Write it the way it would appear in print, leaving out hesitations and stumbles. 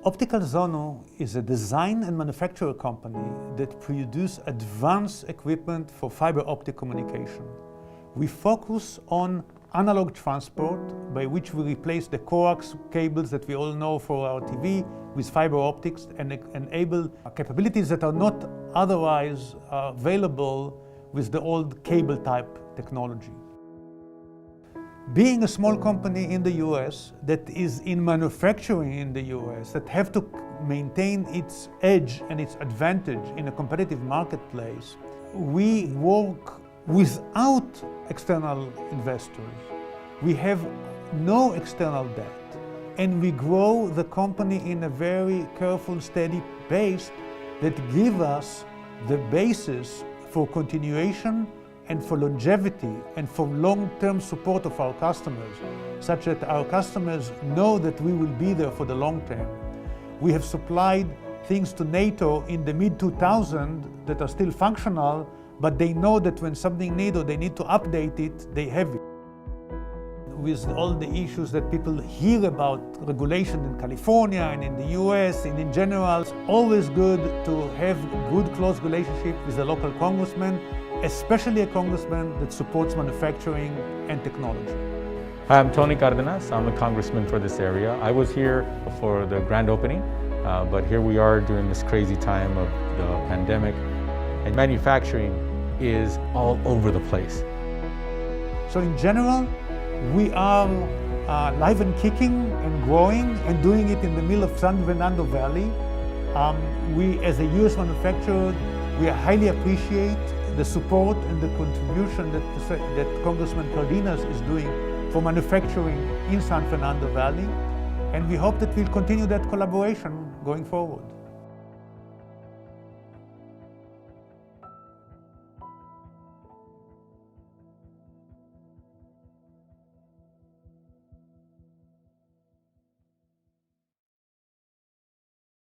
Optical Zono is a design and manufacturer company that produces advanced equipment for fiber optic communication. We focus on analog transport, by which we replace the coax cables that we all know for our TV with fiber optics and enable capabilities that are not otherwise available with the old cable type technology. Being a small company in the US that is in manufacturing in the US, that have to maintain its edge and its advantage in a competitive marketplace, we work without external investors. We have no external debt, and we grow the company in a very careful, steady pace that gives us the basis for continuation and for longevity and for long-term support of our customers, such that our customers know that we will be there for the long term. We have supplied things to NATO in the mid-2000s that are still functional, but they know that when something needs or they need to update it, they have it. With all the issues that people hear about regulation in California and in the US and in general, it's always good to have good, close relationship with the local congressman, especially a congressman that supports manufacturing and technology. Hi, I'm Tony Cardenas. I'm the congressman for this area. I was here for the grand opening, but here we are during this crazy time of the pandemic. And manufacturing is all over the place. So in general, we are live and kicking and growing and doing it in the middle of San Fernando Valley. We, as a US manufacturer, we highly appreciate the support and the contribution that Congressman Cardenas is doing for manufacturing in San Fernando Valley. And we hope that we'll continue that collaboration going forward.